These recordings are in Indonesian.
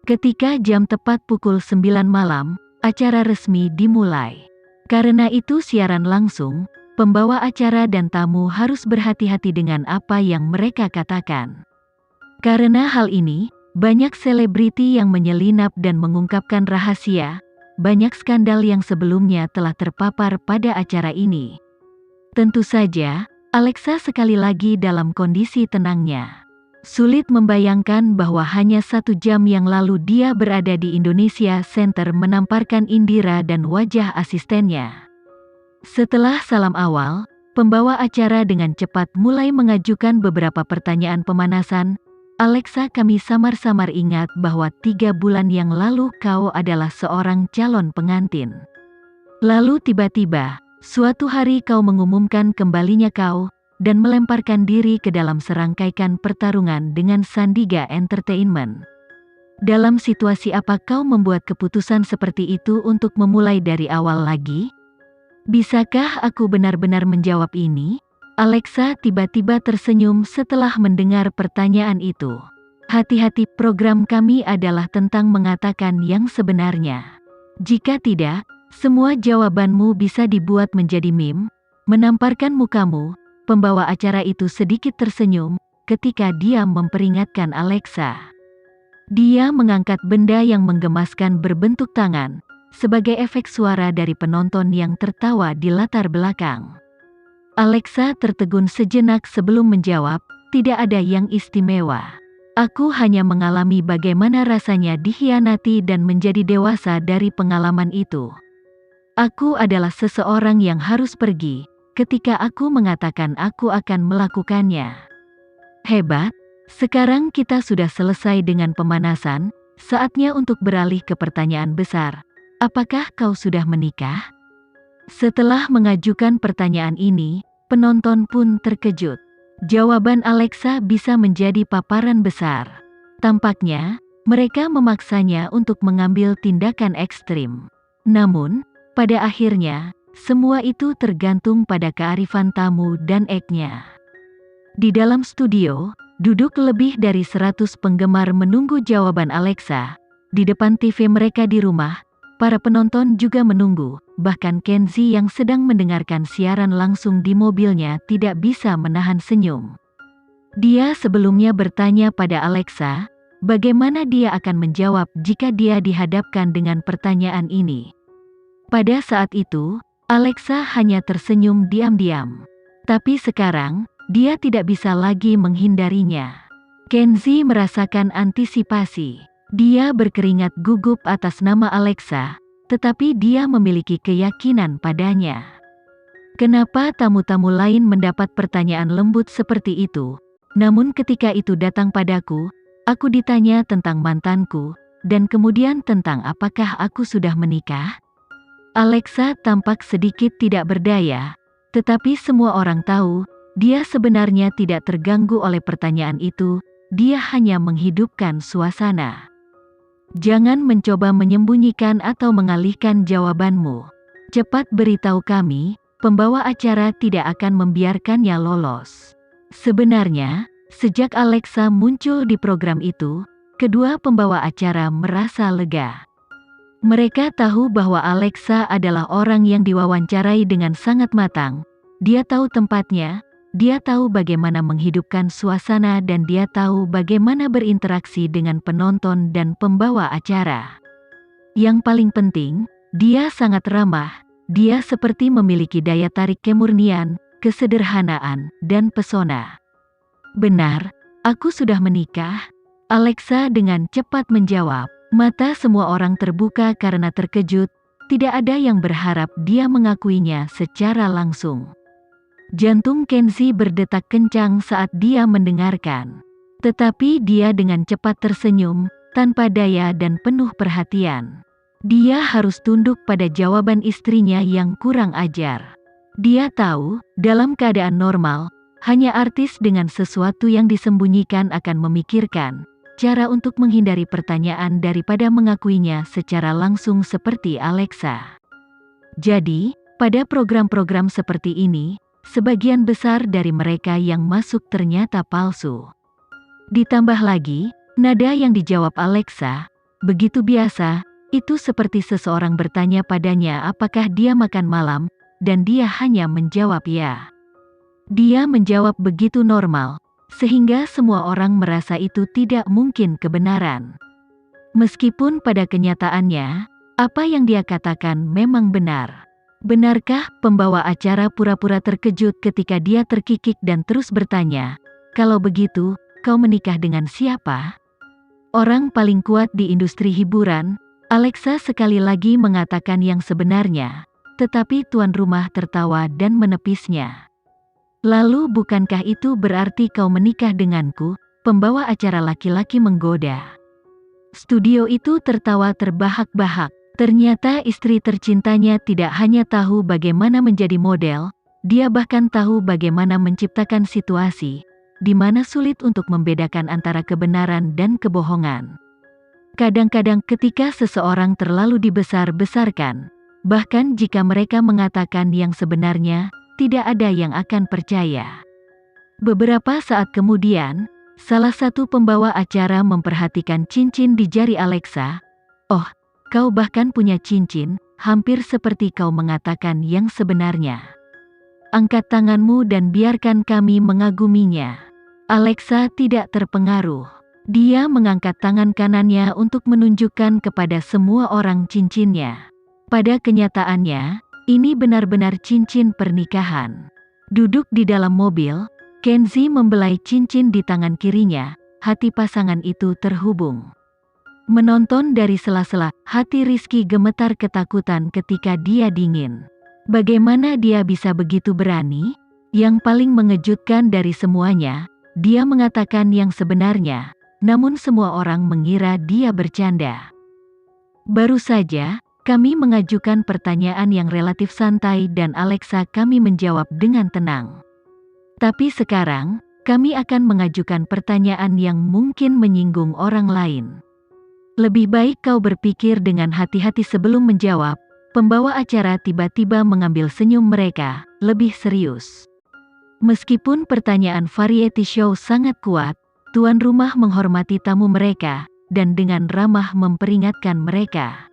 Ketika jam tepat pukul 9 malam, acara resmi dimulai. Karena itu siaran langsung, pembawa acara dan tamu harus berhati-hati dengan apa yang mereka katakan. Karena hal ini, banyak selebriti yang menyelinap dan mengungkapkan rahasia, banyak skandal yang sebelumnya telah terpapar pada acara ini. Tentu saja, Alexa sekali lagi dalam kondisi tenangnya. Sulit membayangkan bahwa hanya 1 jam yang lalu dia berada di Indonesia Center menamparkan Indira dan wajah asistennya. Setelah salam awal, pembawa acara dengan cepat mulai mengajukan beberapa pertanyaan pemanasan. Alexa, kami samar-samar ingat bahwa 3 bulan yang lalu kau adalah seorang calon pengantin. Lalu tiba-tiba, suatu hari kau mengumumkan kembalinya kau, dan melemparkan diri ke dalam serangkaian pertarungan dengan Sandiga Entertainment. Dalam situasi apa kau membuat keputusan seperti itu untuk memulai dari awal lagi? Bisakah aku benar-benar menjawab ini? Alexa tiba-tiba tersenyum setelah mendengar pertanyaan itu. Hati-hati, program kami adalah tentang mengatakan yang sebenarnya. Jika tidak, semua jawabanmu bisa dibuat menjadi meme, menamparkan mukamu. Pembawa acara itu sedikit tersenyum ketika dia memperingatkan Alexa. Dia mengangkat benda yang menggemaskan berbentuk tangan, sebagai efek suara dari penonton yang tertawa di latar belakang. Alexa tertegun sejenak sebelum menjawab, tidak ada yang istimewa. Aku hanya mengalami bagaimana rasanya dikhianati dan menjadi dewasa dari pengalaman itu. Aku adalah seseorang yang harus pergi. Ketika aku mengatakan aku akan melakukannya. Hebat, sekarang kita sudah selesai dengan pemanasan, saatnya untuk beralih ke pertanyaan besar. Apakah kau sudah menikah? Setelah mengajukan pertanyaan ini, penonton pun terkejut. Jawaban Alexa bisa menjadi paparan besar. Tampaknya, mereka memaksanya untuk mengambil tindakan ekstrim. Namun, pada akhirnya, semua itu tergantung pada kearifan tamu dan act-nya. Di dalam studio, duduk lebih dari 100 penggemar menunggu jawaban Alexa. Di depan TV mereka di rumah, para penonton juga menunggu. Bahkan Kenzi yang sedang mendengarkan siaran langsung di mobilnya tidak bisa menahan senyum. Dia sebelumnya bertanya pada Alexa, bagaimana dia akan menjawab jika dia dihadapkan dengan pertanyaan ini. Pada saat itu, Alexa hanya tersenyum diam-diam. Tapi sekarang, dia tidak bisa lagi menghindarinya. Kenzi merasakan antisipasi. Dia berkeringat gugup atas nama Alexa, tetapi dia memiliki keyakinan padanya. Kenapa tamu-tamu lain mendapat pertanyaan lembut seperti itu? Namun ketika itu datang padaku, aku ditanya tentang mantanku, dan kemudian tentang apakah aku sudah menikah? Alexa tampak sedikit tidak berdaya, tetapi semua orang tahu, dia sebenarnya tidak terganggu oleh pertanyaan itu, dia hanya menghidupkan suasana. Jangan mencoba menyembunyikan atau mengalihkan jawabanmu. Cepat beritahu kami, pembawa acara tidak akan membiarkannya lolos. Sebenarnya, sejak Alexa muncul di program itu, kedua pembawa acara merasa lega. Mereka tahu bahwa Alexa adalah orang yang diwawancarai dengan sangat matang. Dia tahu tempatnya, dia tahu bagaimana menghidupkan suasana dan dia tahu bagaimana berinteraksi dengan penonton dan pembawa acara. Yang paling penting, dia sangat ramah, dia seperti memiliki daya tarik kemurnian, kesederhanaan, dan pesona. Benar, aku sudah menikah, Alexa dengan cepat menjawab. Mata semua orang terbuka karena terkejut, tidak ada yang berharap dia mengakuinya secara langsung. Jantung Kenzi berdetak kencang saat dia mendengarkan. Tetapi dia dengan cepat tersenyum, tanpa daya dan penuh perhatian. Dia harus tunduk pada jawaban istrinya yang kurang ajar. Dia tahu, dalam keadaan normal, hanya artis dengan sesuatu yang disembunyikan akan memikirkan cara untuk menghindari pertanyaan daripada mengakuinya secara langsung seperti Alexa. Jadi, pada program-program seperti ini, sebagian besar dari mereka yang masuk ternyata palsu. Ditambah lagi, nada yang dijawab Alexa, begitu biasa, itu seperti seseorang bertanya padanya apakah dia makan malam, dan dia hanya menjawab ya. Dia menjawab begitu normal, sehingga semua orang merasa itu tidak mungkin kebenaran. Meskipun pada kenyataannya, apa yang dia katakan memang benar. Benarkah pembawa acara pura-pura terkejut ketika dia terkikik dan terus bertanya, "Kalau begitu, kau menikah dengan siapa?" Orang paling kuat di industri hiburan, Alexa sekali lagi mengatakan yang sebenarnya, tetapi tuan rumah tertawa dan menepisnya. "Lalu bukankah itu berarti kau menikah denganku?" Pembawa acara laki-laki menggoda. Studio itu tertawa terbahak-bahak. Ternyata istri tercintanya tidak hanya tahu bagaimana menjadi model, dia bahkan tahu bagaimana menciptakan situasi di mana sulit untuk membedakan antara kebenaran dan kebohongan. Kadang-kadang ketika seseorang terlalu dibesar-besarkan, bahkan jika mereka mengatakan yang sebenarnya, tidak ada yang akan percaya. Beberapa saat kemudian, salah satu pembawa acara memperhatikan cincin di jari Alexa. "Oh, kau bahkan punya cincin, hampir seperti kau mengatakan yang sebenarnya. Angkat tanganmu dan biarkan kami mengaguminya." Alexa tidak terpengaruh. Dia mengangkat tangan kanannya untuk menunjukkan kepada semua orang cincinnya. Pada kenyataannya, ini benar-benar cincin pernikahan. Duduk di dalam mobil, Kenzie membelai cincin di tangan kirinya, hati pasangan itu terhubung. Menonton dari sela-sela, hati Rizky gemetar ketakutan ketika dia dingin. Bagaimana dia bisa begitu berani? Yang paling mengejutkan dari semuanya, dia mengatakan yang sebenarnya, namun semua orang mengira dia bercanda. "Baru saja, kami mengajukan pertanyaan yang relatif santai dan Alexa kami menjawab dengan tenang. Tapi sekarang, kami akan mengajukan pertanyaan yang mungkin menyinggung orang lain. Lebih baik kau berpikir dengan hati-hati sebelum menjawab." Pembawa acara tiba-tiba mengambil senyum mereka, lebih serius. Meskipun pertanyaan variety show sangat kuat, tuan rumah menghormati tamu mereka, dan dengan ramah memperingatkan mereka.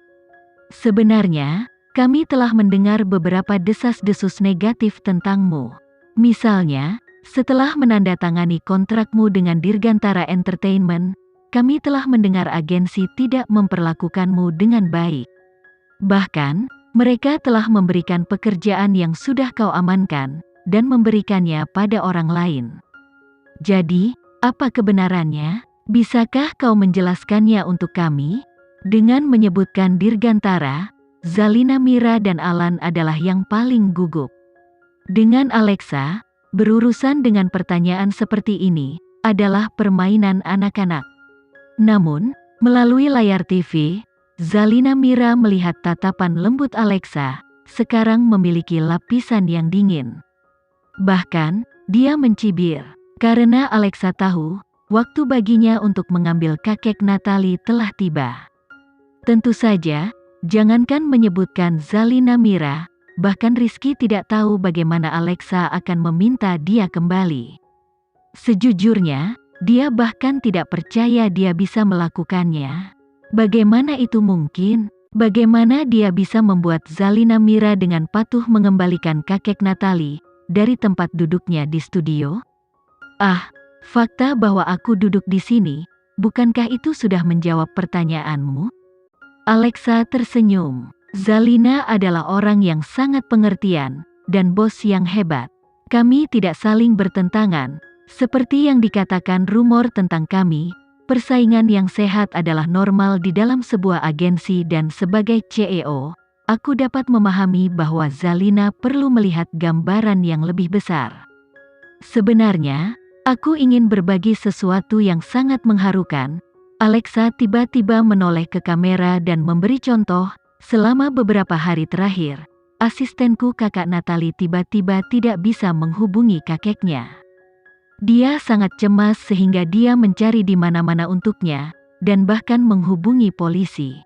"Sebenarnya, kami telah mendengar beberapa desas-desus negatif tentangmu. Misalnya, setelah menandatangani kontrakmu dengan Dirgantara Entertainment, kami telah mendengar agensi tidak memperlakukanmu dengan baik. Bahkan, mereka telah memberikan pekerjaan yang sudah kau amankan, dan memberikannya pada orang lain. Jadi, apa kebenarannya? Bisakah kau menjelaskannya untuk kami?" Dengan menyebutkan Dirgantara, Zalina Mira dan Alan adalah yang paling gugup. Dengan Alexa, berurusan dengan pertanyaan seperti ini adalah permainan anak-anak. Namun, melalui layar TV, Zalina Mira melihat tatapan lembut Alexa, sekarang memiliki lapisan yang dingin. Bahkan, dia mencibir, karena Alexa tahu, waktu baginya untuk mengambil kakek Natalie telah tiba. Tentu saja, jangankan menyebutkan Zalina Mira, bahkan Rizky tidak tahu bagaimana Alexa akan meminta dia kembali. Sejujurnya, dia bahkan tidak percaya dia bisa melakukannya. Bagaimana itu mungkin? Bagaimana dia bisa membuat Zalina Mira dengan patuh mengembalikan kakek Natalie dari tempat duduknya di studio? "Ah, fakta bahwa aku duduk di sini, bukankah itu sudah menjawab pertanyaanmu?" Alexa tersenyum. Zalina adalah orang yang sangat pengertian, dan bos yang hebat. Kami tidak saling bertentangan. Seperti yang dikatakan rumor tentang kami, persaingan yang sehat adalah normal di dalam sebuah agensi dan sebagai CEO, aku dapat memahami bahwa Zalina perlu melihat gambaran yang lebih besar. Sebenarnya, aku ingin berbagi sesuatu yang sangat mengharukan. Alexa tiba-tiba menoleh ke kamera dan memberi contoh, selama beberapa hari terakhir, asistenku kakak Natalie tiba-tiba tidak bisa menghubungi kakeknya. Dia sangat cemas sehingga dia mencari di mana-mana untuknya, dan bahkan menghubungi polisi.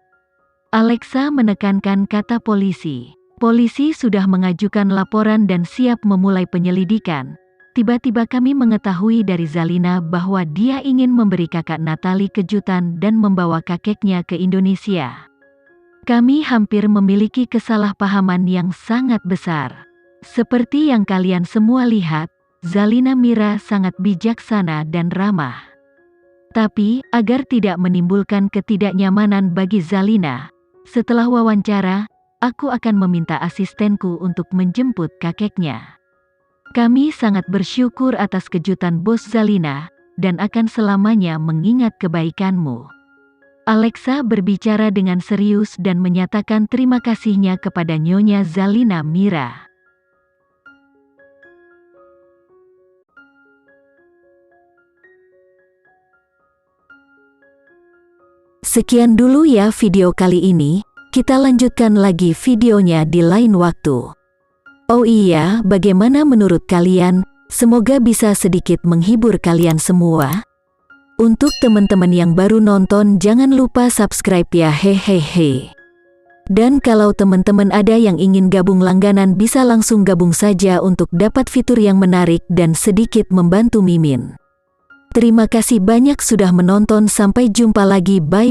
Alexa menekankan kata polisi. Polisi sudah mengajukan laporan dan siap memulai penyelidikan. tiba-tiba kami mengetahui dari Zalina bahwa dia ingin memberi kakak Natalie kejutan dan membawa kakeknya ke Indonesia. Kami hampir memiliki kesalahpahaman yang sangat besar. Seperti yang kalian semua lihat, Zalina Mira sangat bijaksana dan ramah. Tapi, agar tidak menimbulkan ketidaknyamanan bagi Zalina, setelah wawancara, aku akan meminta asistenku untuk menjemput kakeknya. Kami sangat bersyukur atas kejutan Bos Zalina, dan akan selamanya mengingat kebaikanmu. Alexa berbicara dengan serius dan menyatakan terima kasihnya kepada Nyonya Zalina Mira. Sekian dulu ya video kali ini, kita lanjutkan lagi videonya di lain waktu. Oh iya, bagaimana menurut kalian? Semoga bisa sedikit menghibur kalian semua. Untuk teman-teman yang baru nonton, jangan lupa subscribe ya, hehehe. Dan kalau teman-teman ada yang ingin gabung langganan, bisa langsung gabung saja untuk dapat fitur yang menarik dan sedikit membantu Mimin. Terima kasih banyak sudah menonton, sampai jumpa lagi, bye.